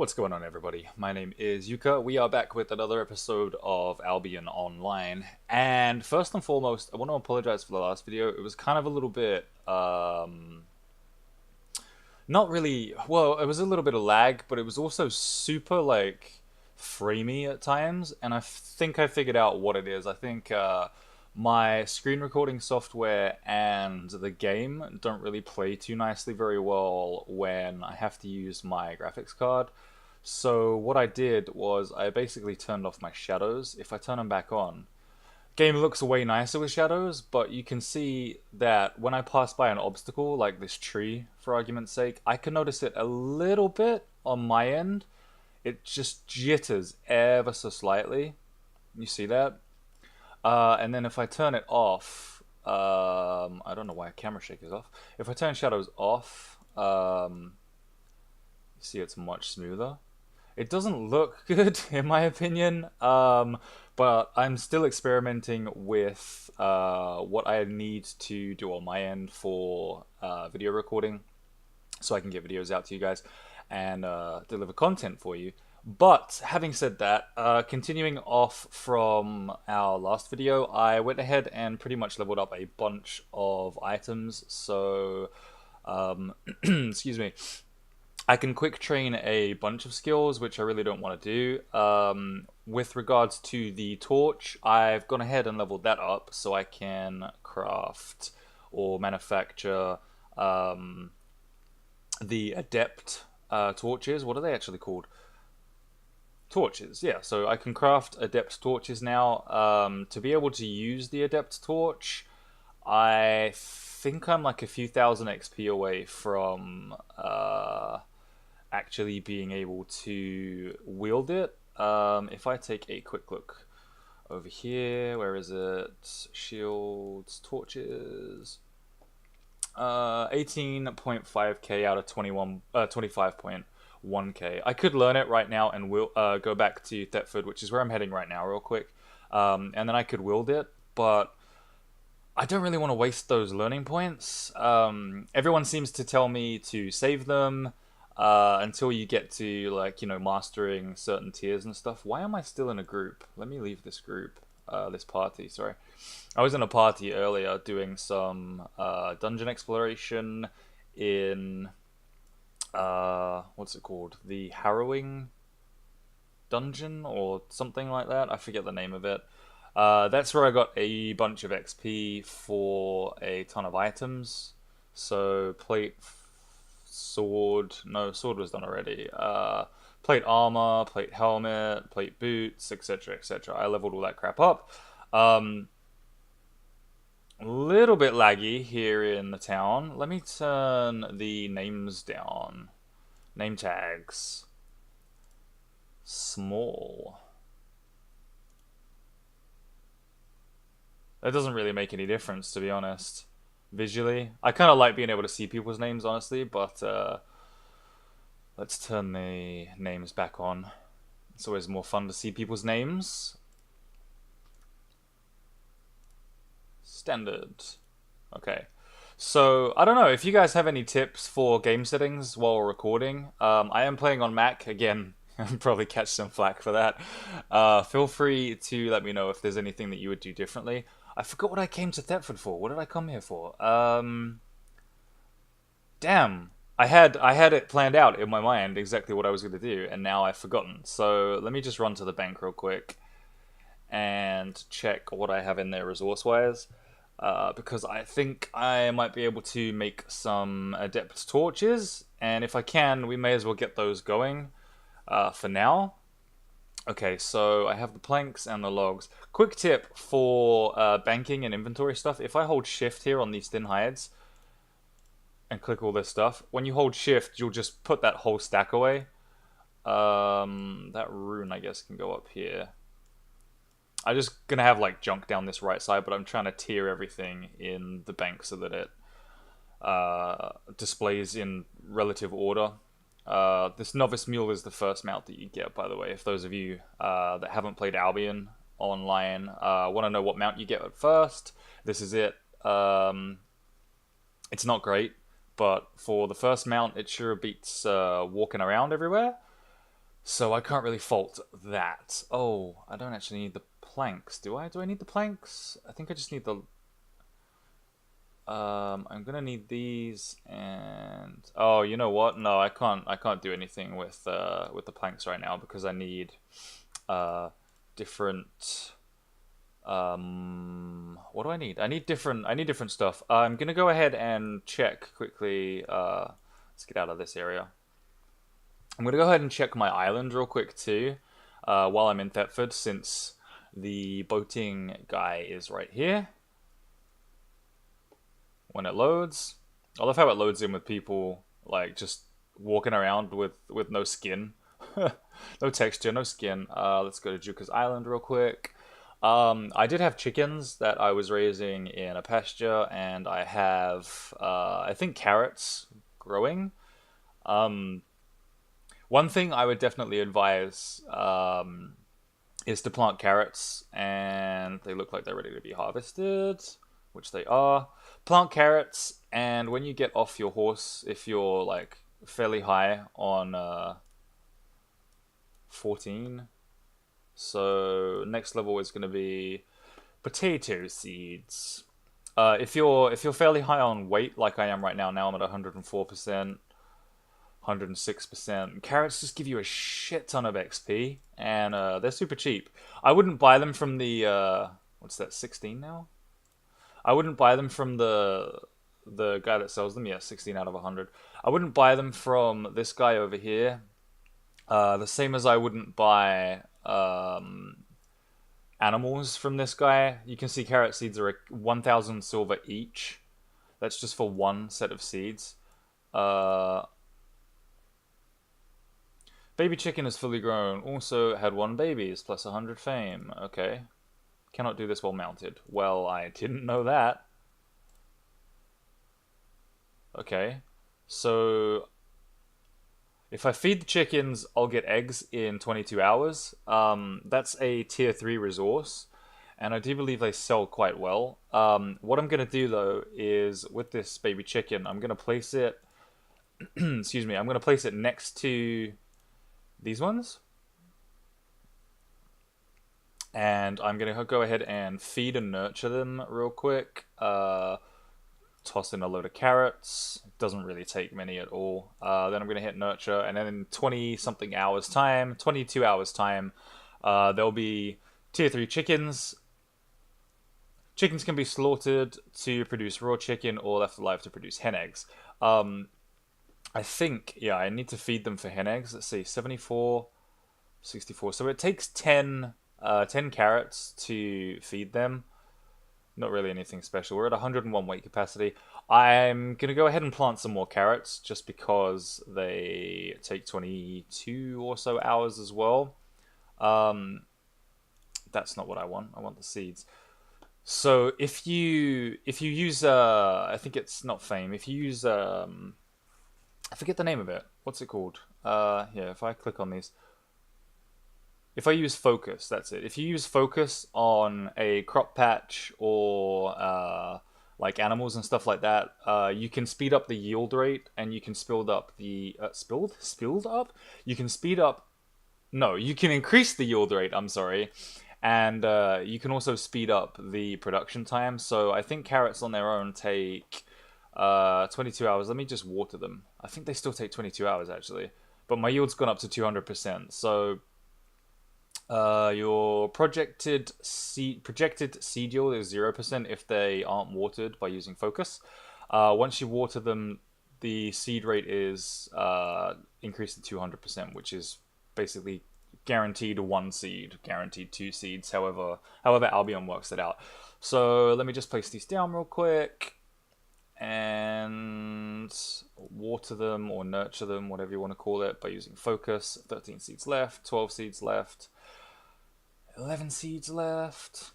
What's going on, everybody? My name is Yuka. We are back with another episode of Albion Online. And first and foremost, I want to apologize for the last video. It was kind of a little bit, not really, well, it was a little bit of lag, but it was also super, framey at times. And I think I figured out what it is. I think, my screen recording software and the game don't really play too nicely very well when I have to use my graphics card. So what I did was I basically turned off my shadows. If I turn them back on, game looks way nicer with shadows, but you can see that when I pass by an obstacle, like this tree, for argument's sake, I can notice it a little bit on my end. It just jitters ever so slightly. You see that? And then if I turn it off, I don't know why camera shake is off. If I turn shadows off, you see it's much smoother. It doesn't look good in my opinion, but I'm still experimenting with what I need to do on my end for video recording so I can get videos out to you guys and deliver content for you. But having said that, continuing off from our last video, I went ahead and pretty much leveled up a bunch of items. So, excuse me, I can quick train a bunch of skills, which I really don't want to do. With regards to the torch, I've gone ahead and leveled that up so I can craft or manufacture the adept torches. What are they actually called? Torches, yeah. So I can craft adept torches now. To be able to use the adept torch, I think I'm like a few thousand XP away from actually being able to wield it. If I take a quick look over here, where is it? Shields, torches. 18.5k out of 25.1k. I could learn it right now and will go back to Thetford, which is where I'm heading right now, real quick. And then I could wield it, but I don't really want to waste those learning points. Everyone seems to tell me to save them until you get to, like, you know, mastering certain tiers and stuff. Why am I still in a group? Let me leave this group. This party, sorry. I was in a party earlier doing some dungeon exploration in what's it called? The Harrowing Dungeon or something like that. I forget the name of it. That's where I got a bunch of XP for a ton of items. So plate, sword. No, sword was done already. Plate armor, plate helmet, plate boots, etc., etc. I leveled all that crap up. A little bit laggy here in the town. Let me turn the names down. Name tags. Small. That doesn't really make any difference, to be honest. Visually. I kind of like being able to see people's names, honestly, but let's turn the names back on. It's always more fun to see people's names. Standard. Okay. So, I don't know, if you guys have any tips for game settings while recording, I am playing on Mac, again, I'll probably catch some flack for that. Feel free to let me know if there's anything that you would do differently. I forgot what I came to Thetford for. What did I come here for? Damn. I had it planned out in my mind exactly what I was going to do, and now I've forgotten. So let me just run to the bank real quick and check what I have in there resource-wise. Because I think I might be able to make some adept torches, and if I can, we may as well get those going for now. Okay, so I have the planks and the logs. Quick tip for banking and inventory stuff. If I hold shift here on these thin hides and click all this stuff, when you hold shift, you'll just put that whole stack away. That rune, I guess, can go up here. I'm just going to have, like, junk down this right side, but I'm trying to tier everything in the bank so that it displays in relative order. This Novice Mule is the first mount that you get, by the way. If those of you that haven't played Albion online want to know what mount you get at first, this is it. It's not great, but for the first mount, it sure beats walking around everywhere. So I can't really fault that. Oh, I don't actually need the planks, do I? Do I need the planks? I think I just need the... I'm gonna need these, and oh, you know what? No, I can't. I can't do anything with the planks right now because I need uh different. What do I need? I need different. I need different stuff. I'm gonna go ahead and check quickly. Let's get out of this area. I'm gonna go ahead and check my island real quick too, while I'm in Thetford, since the boating guy is right here. When it loads, I love how it loads in with people like just walking around with no skin, no texture, no skin. Let's go to Juka's Island real quick. I did have chickens that I was raising in a pasture, and I have, I think, carrots growing. Um, One thing I would definitely advise is to plant carrots, and they look like they're ready to be harvested, which they are. Plant carrots, and when you get off your horse, if you're like fairly high on 14, so next level is going to be potato seeds. If you're fairly high on weight, like I am right now, I'm at 104%, 106%. Carrots just give you a shit ton of XP, and they're super cheap. I wouldn't buy them from the what's that, 16 now? I wouldn't buy them from the guy that sells them. Yeah, 16 out of 100. I wouldn't buy them from this guy over here. The same as I wouldn't buy animals from this guy. You can see carrot seeds are 1,000 silver each. That's just for one set of seeds. Uh, Baby chicken is fully grown. Also had one baby. Is plus 100 fame. Okay. Cannot do this while mounted. Well, I didn't know that. Okay. So if I feed the chickens, I'll get eggs in 22 hours. That's a tier 3 resource, and I do believe they sell quite well. What I'm going to do, though, is with this baby chicken, I'm going to place it... excuse me, I'm going to place it next to these ones. And I'm going to go ahead and feed and nurture them real quick. Toss in a load of carrots. It doesn't really take many at all. Then I'm going to hit nurture, and then in 20 something hours time, 22 hours time, there'll be tier 3 chickens. Chickens can be slaughtered to produce raw chicken or left alive to produce hen eggs. I think, yeah, I need to feed them for hen eggs. Let's see, 74, 64. So it takes 10 carrots to feed them. Not really anything special. We're at 101 weight capacity. I'm going to go ahead and plant some more carrots just because they take 22 or so hours as well. That's not what I want. I want the seeds. So if you use I think it's not fame. If you use I forget the name of it. What's it called? Yeah, if I click on these. If I use focus, that's it. If you use focus on a crop patch or like animals and stuff like that, you can speed up the yield rate, and you can speed up the spilled up. You can speed up. No, you can increase the yield rate. I'm sorry, and you can also speed up the production time. So I think carrots on their own take 22 hours. Let me just water them. I think they still take 22 hours actually, but my yield's gone up to 200%. So your projected seed yield is 0% if they aren't watered by using focus. Once you water them, the seed rate is increased to 200%, which is basically guaranteed one seed, guaranteed two seeds. However Albion works it out. So let me just place these down real quick and water them or nurture them, whatever you want to call it, by using focus. 13 seeds left, 12 seeds left. 11 seeds left.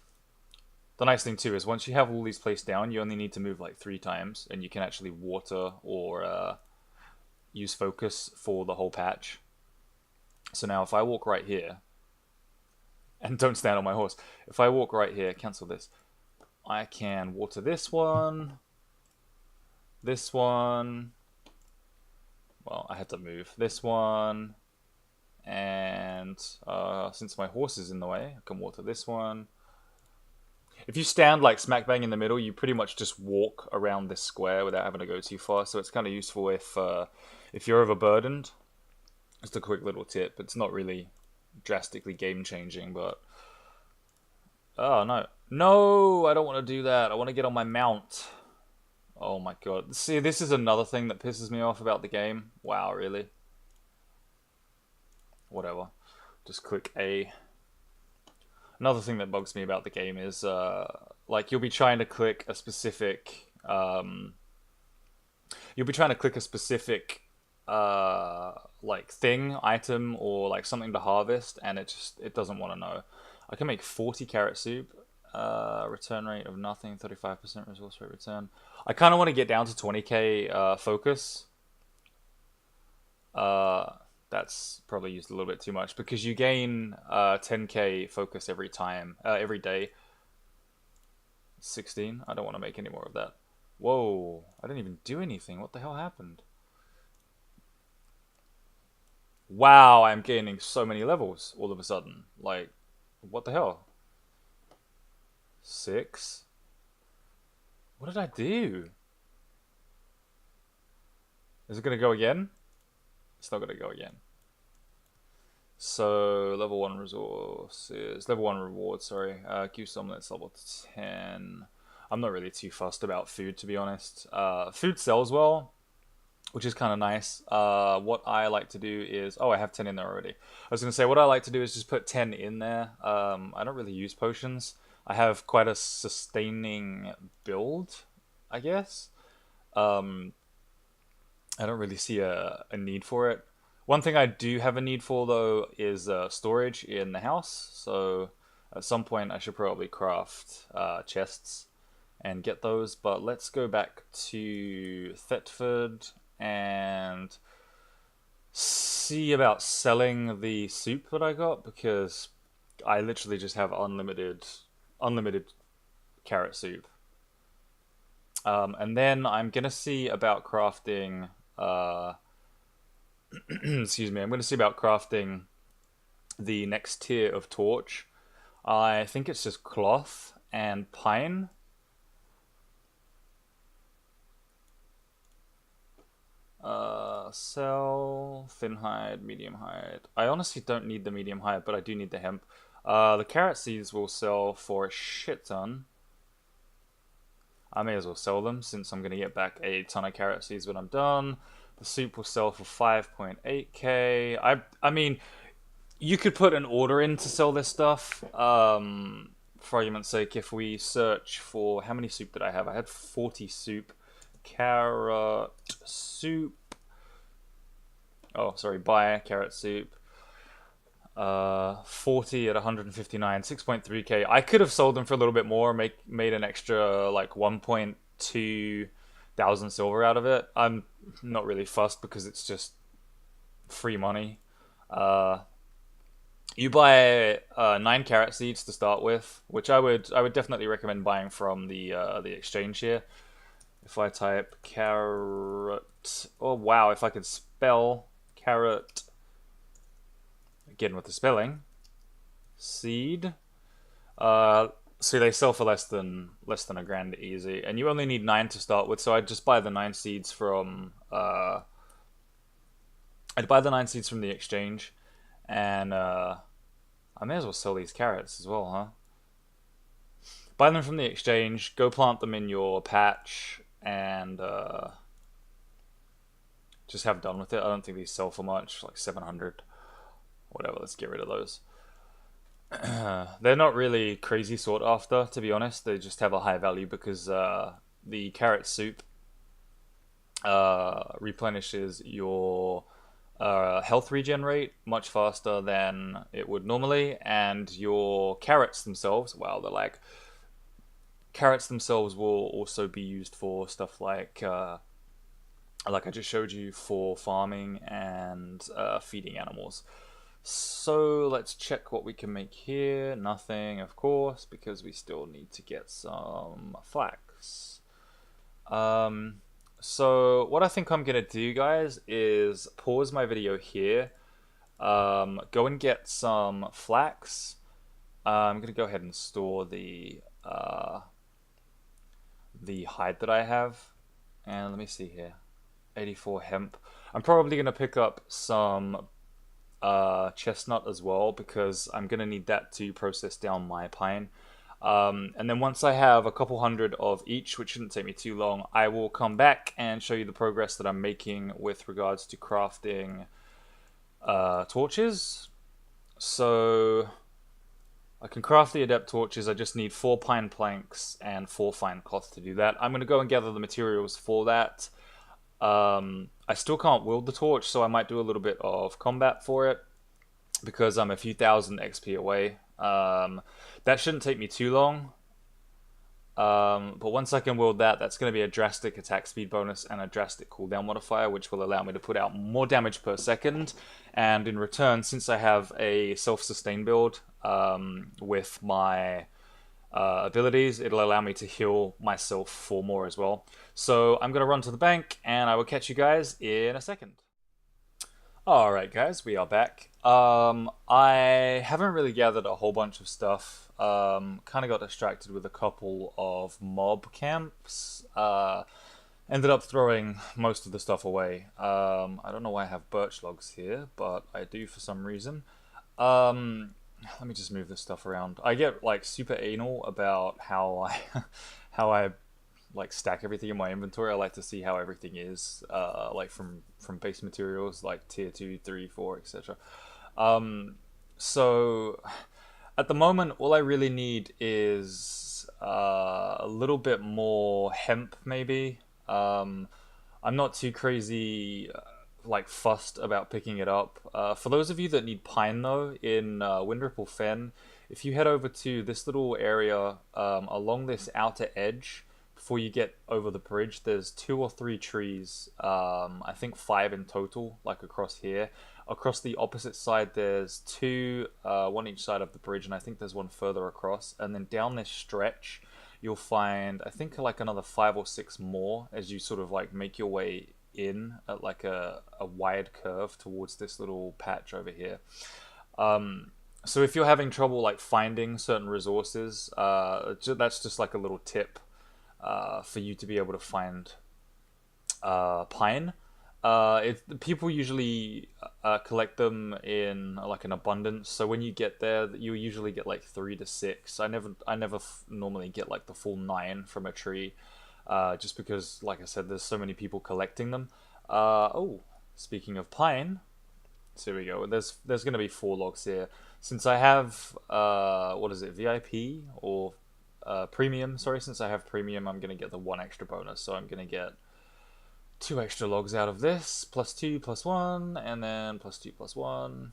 The nice thing too is once you have all these placed down, you only need to move like 3 times, and you can actually water or use focus for the whole patch. So now if I walk right here, and don't stand on my horse, if I walk right here, cancel this, I can water this one, well, I had to move this one, And since my horse is in the way, I can water this one. If you stand like smack bang in the middle, you pretty much just walk around this square without having to go too far. So it's kind of useful if you're overburdened. Just a quick little tip. It's not really drastically game changing, but oh no, no, I don't want to do that. I want to get on my mount. Oh my god. See, this is another thing that pisses me off about the game. Wow, really? Whatever. Just click A. Another thing that bugs me about the game is, like, you'll be trying to click a specific, like, thing, item, or, like, something to harvest, and it doesn't want to know. I can make 40 carrot soup, return rate of nothing, 35% resource rate return. I kind of want to get down to 20k, focus. That's probably used a little bit too much because you gain 10k focus every time, every day. 16. I don't want to make any more of that. Whoa, I didn't even do anything. What the hell happened? Wow, I'm gaining so many levels all of a sudden. Like, what the hell? 6? What did I do? Is it going to go again? It's not going to go again. So, level 1 resources, level 1 reward, sorry. Goose omelets, level 10. I'm not really too fussed about food, to be honest. Food sells well, which is kind of nice. What I like to do is... Oh, I have 10 in there already. I was going to say, what I like to do is just put 10 in there. I don't really use potions. I have quite a sustaining build, I guess. I don't really see a need for it. One thing I do have a need for, though, is storage in the house. So at some point I should probably craft chests and get those. But let's go back to Thetford and see about selling the soup that I got, because I literally just have unlimited carrot soup. And then I'm gonna see about crafting excuse me, I'm gonna see about crafting the next tier of torch. I think it's just cloth and pine. Sell thin hide, medium hide. I honestly don't need the medium hide, but I do need the hemp. The carrot seeds will sell for a shit ton. I may as well sell them since I'm going to get back a ton of carrot seeds when I'm done. The soup will sell for 5.8k. I mean, you could put an order in to sell this stuff. For argument's sake, if we search for... How many soup did I have? I had 40 soup. Carrot soup. Oh, sorry, buy carrot soup. 40 at 159, 6.3k. I could have sold them for a little bit more, made an extra like 1.2 thousand silver out of it. I'm not really fussed because it's just free money. You buy 9 carrot seeds to start with, which I would definitely recommend buying from the exchange here. If I type carrot, oh wow, if I could spell carrot again with the spelling, seed. So they sell for less than a grand easy, and you only need 9 to start with. So I'd just buy the 9 seeds from the exchange, and I may as well sell these carrots as well, huh? Buy them from the exchange, go plant them in your patch, and just have done with it. I don't think these sell for much, like 700. Whatever, let's get rid of those. They're not really crazy sought after, to be honest. They just have a high value because the carrot soup replenishes your health regen rate much faster than it would normally, and your carrots themselves, wow, they're like... Carrots themselves will also be used for stuff like I just showed you, for farming and feeding animals. So let's check what we can make here. Nothing, of course, because we still need to get some flax. So what I think I'm going to do, guys, is pause my video here. Go and get some flax. I'm gonna go ahead and store the hide that I have. And let me see here. 84 hemp. I'm probably gonna pick up some chestnut as well because I'm gonna need that to process down my pine. And then once I have a couple hundred of each, which shouldn't take me too long, I will come back and show you the progress that I'm making with regards to crafting torches. So I can craft the adept torches. I just need 4 pine planks and 4 fine cloth to do that. I'm going to go and gather the materials for that. I still can't wield the torch, so I might do a little bit of combat for it because I'm a few thousand XP away. That shouldn't take me too long. But once I can wield that, that's going to be a drastic attack speed bonus and a drastic cooldown modifier, which will allow me to put out more damage per second. And in return, since I have a self-sustain build with my abilities, it'll allow me to heal myself for more as well. So I'm going to run to the bank, and I will catch you guys in a second. Alright guys, we are back. I haven't really gathered a whole bunch of stuff. Kind of got distracted with a couple of mob camps. Ended up throwing most of the stuff away. I don't know why I have birch logs here, but I do for some reason. Let me just move this stuff around. I get like super anal about how I how I like stack everything in my inventory. I like to see how everything is, like from base materials like tier 2, 3, 4, etc. So at the moment, all I really need is a little bit more hemp, maybe. I'm not too crazy like fussed about picking it up. For those of you that need pine though, in Windripple Fen, if you head over to this little area along this outer edge, before you get over the bridge, there's 2 or 3 trees, I think 5 in total, like across here. Across the opposite side, there's 2, one each side of the bridge, and I think there's one further across. And then down this stretch, you'll find, I think, like another 5 or 6 more as you sort of like make your way in at like a wide curve towards this little patch over here. So if you're having trouble like finding certain resources, that's just like a little tip for you to be able to find pine. People usually collect them in like an abundance. So when you get there, you usually get like 3 to 6. I never normally get like the full 9 from a tree, just because, like I said, there's so many people collecting them. Oh, speaking of pine, so here we go. There's going to be 4 logs here. Since I have what is it, VIP or premium? Sorry, since I have premium, I'm going to get the 1 extra bonus. So I'm going to get 2 extra logs out of this, +2 +1, and then +2 +1.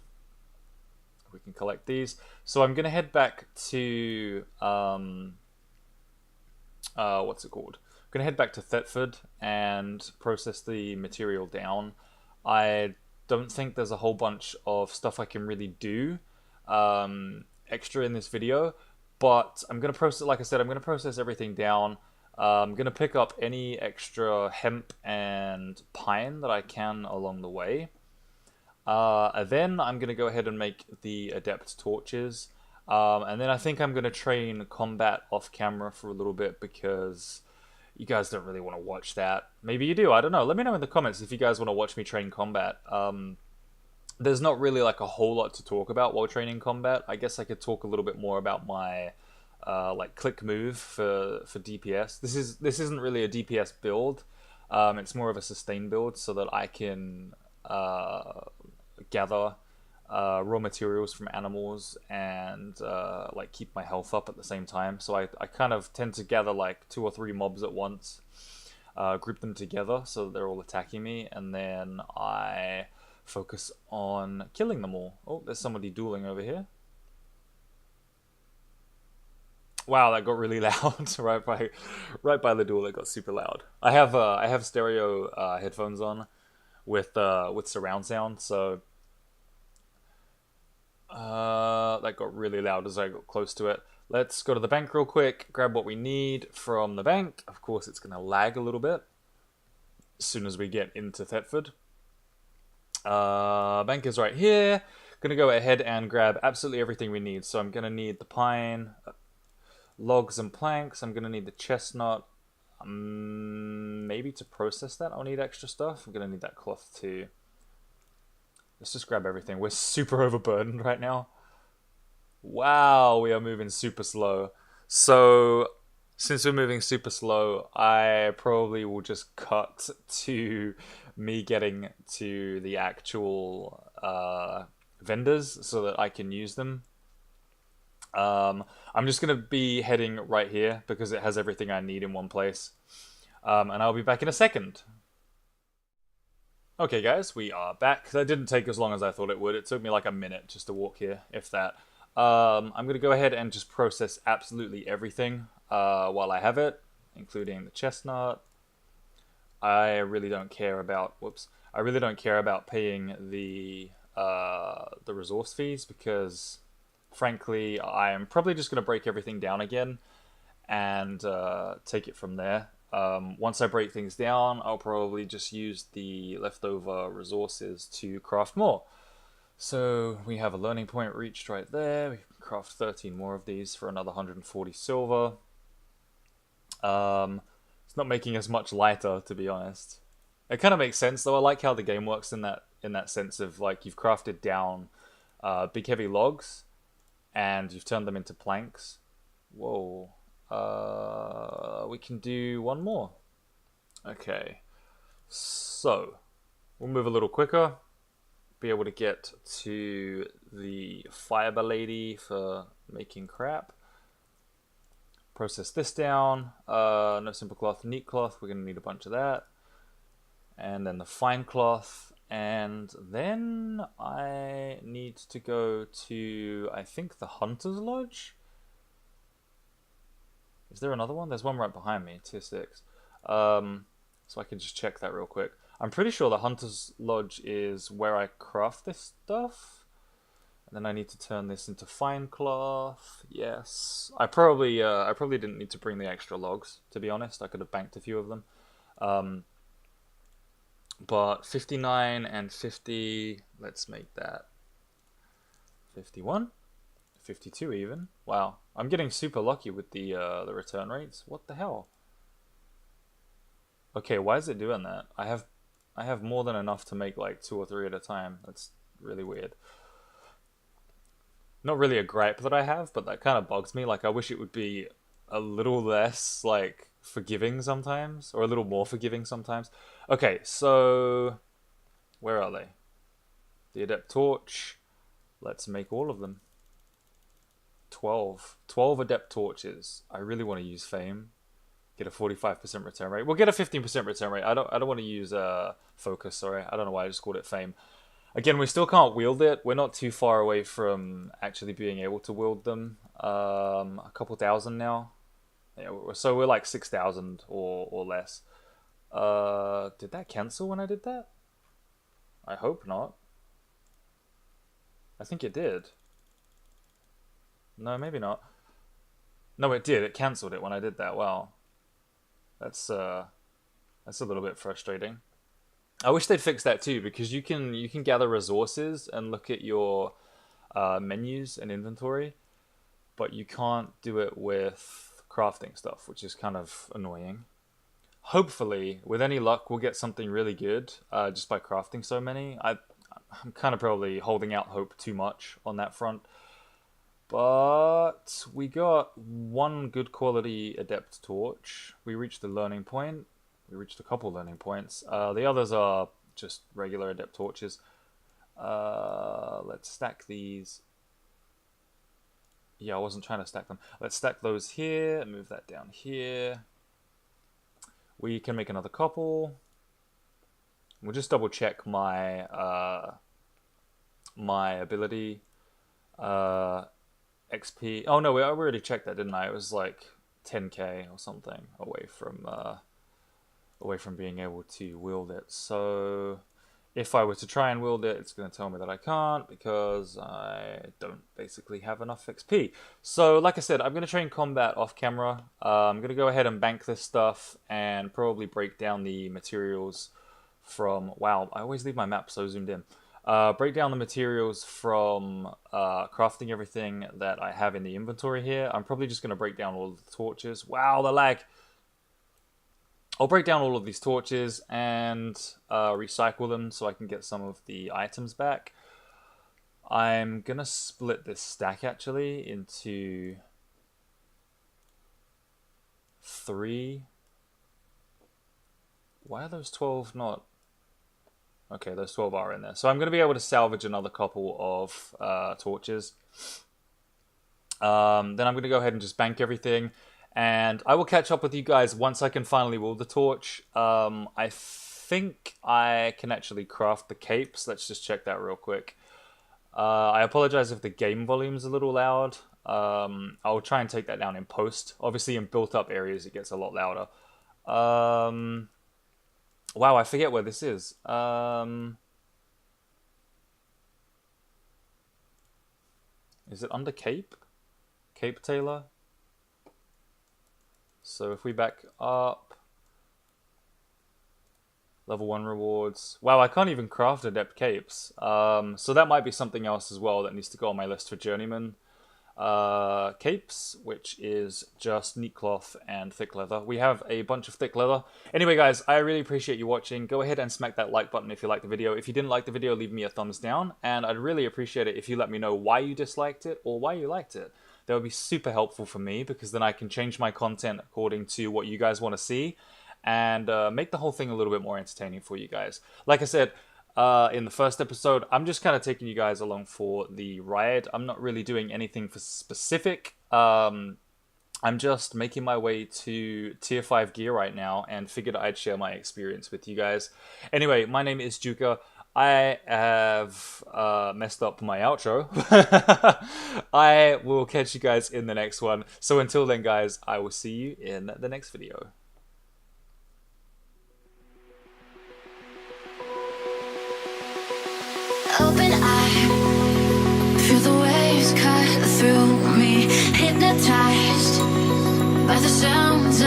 We can collect these. So I'm going to head back to what's it called? I'm going to head back to Thetford and process the material down. I don't think there's a whole bunch of stuff I can really do extra in this video, but I'm going to process, like I said, I'm going to process everything down. I'm going to pick up any extra hemp and pine that I can along the way. Then I'm going to go ahead and make the adept torches. And then I think I'm going to train combat off camera for a little bit because you guys don't really want to watch that. Maybe you do, I don't know. Let me know in the comments if you guys want to watch me train combat. There's not really like a whole lot to talk about while training combat. I guess I could talk a little bit more about my like click move for DPS. This isn't really a DPS build. It's more of a sustain build so that I can gather raw materials from animals and like keep my health up at the same time. So I kind of tend to gather like 2 or 3 mobs at once, group them together so that they're all attacking me, and then I focus on killing them all. Oh, there's somebody dueling over here. Wow, that got really loud right by the door. That got super loud. I have stereo headphones on with surround sound, so that got really loud as I got close to it. Let's go to the bank real quick, grab what we need from the bank. Of course, it's going to lag a little bit as soon as we get into Thetford. Bank is right here. Gonna go ahead and grab absolutely everything we need. So I'm gonna need the pine, logs and planks. I'm gonna need the chestnut. Maybe to process that I'll need extra stuff. I'm gonna need that cloth too. Let's just grab everything. We're super overburdened right now. Wow, we are moving super slow. So, since we're moving super slow, I probably will just cut to me getting to the actual vendors so that I can use them. I'm just going to be heading right here because it has everything I need in one place. And I'll be back in a second. Okay, guys, we are back. That didn't take as long as I thought it would. It took me like a minute just to walk here, if that. I'm going to go ahead and just process absolutely everything while I have it, including the chestnut. I really don't care about, whoops, I really don't care about paying the resource fees because, frankly, I am probably just going to break everything down again and take it from there. Once I break things down, I'll probably just use the leftover resources to craft more. So we have a learning point reached right there. We can craft 13 more of these for another 140 silver. It's not making us much lighter, to be honest. It kind of makes sense, though. I like how the game works in that sense of like you've crafted down big heavy logs, and you've turned them into planks. Whoa. We can do one more. Okay. So we'll move a little quicker. Be able to get to the fiber lady for making crap. Process this down. No simple cloth, neat cloth. We're going to need a bunch of that. And then the fine cloth. And then I need to go to, I think, the Hunter's Lodge. Is there another one? There's one right behind me, tier 6. So I can just check that real quick. I'm pretty sure the Hunter's Lodge is where I craft this stuff. And then I need to turn this into fine cloth. Yes. I probably didn't need to bring the extra logs, to be honest. I could have banked a few of them. But 59 and 50, let's make that 51. 52 even. Wow. I'm getting super lucky with the return rates. What the hell? Okay, why is it doing that? I have more than enough to make like 2 or 3 at a time. That's really weird. Not really a gripe that I have, but that kind of bugs me. Like I wish it would be a little less like forgiving sometimes, or a little more forgiving sometimes. Okay, so where are they? The Adept Torch. Let's make all of them. 12 Adept Torches. I really want to use Fame. Get a 45% return rate. We'll get a 15% return rate. I don't want to use Focus, sorry. I don't know why I just called it Fame. Again, we still can't wield it. We're not too far away from actually being able to wield them. A couple thousand now. Yeah, so we're like 6,000 or less. Did that cancel when I did that? I hope not. I think it did. No, maybe not. No, it did. It cancelled it when I did that. Wow. That's a little bit frustrating. I wish they'd fix that too, because you can gather resources and look at your menus and inventory, but you can't do it with crafting stuff, which is kind of annoying. Hopefully, with any luck, we'll get something really good just by crafting so many. I'm kind of probably holding out hope too much on that front. But we got one good quality Adept Torch. We reached the learning point. We reached a couple learning points. The others are just regular Adept Torches. Let's stack these. Yeah, I wasn't trying to stack them. Let's stack those here and move that down here. We can make another couple. We'll just double check my my ability. XP. Oh no, I already checked that, didn't I? It was like 10k or something away from being able to wield it. So if I were to try and wield it, it's going to tell me that I can't because I don't basically have enough XP. So like I said, I'm going to train combat off camera. I'm going to go ahead and bank this stuff and probably break down the materials from... Wow, I always leave my map so zoomed in. Break down the materials from crafting everything that I have in the inventory here. I'm probably just going to break down all of the torches. Wow, the lag! I'll break down all of these torches and recycle them so I can get some of the items back. I'm going to split this stack actually into 3. Why are those 12 not... Okay, those 12 are in there. So I'm going to be able to salvage another couple of torches. Then I'm going to go ahead and just bank everything. And I will catch up with you guys once I can finally wield the torch. I think I can actually craft the capes. Let's just check that real quick. I apologize if the game volume's a little loud. I'll try and take that down in post. Obviously in built up areas it gets a lot louder. Wow, I forget where this is. Is it under Cape? Cape Taylor? So if we back up... Level 1 rewards. Wow, I can't even craft adept capes. So that might be something else as well that needs to go on my list for journeyman. Capes, which is just neat cloth and thick leather. We have a bunch of thick leather. Anyway, guys, I really appreciate you watching. Go ahead and smack that like button if you liked the video. If you didn't like the video, leave me a thumbs down. And I'd really appreciate it if you let me know why you disliked it or why you liked it. That would be super helpful for me because then I can change my content according to what you guys want to see and make the whole thing a little bit more entertaining for you guys. Like I said, in the first episode, I'm just kind of taking you guys along for the ride. I'm not really doing anything for specific. I'm just making my way to tier 5 gear right now and figured I'd share my experience with you guys. Anyway, my name is Juka. I have messed up my outro. I will catch you guys in the next one. So until then, guys, I will see you in the next video. Open eye, feel the waves cut through me, hypnotized by the sounds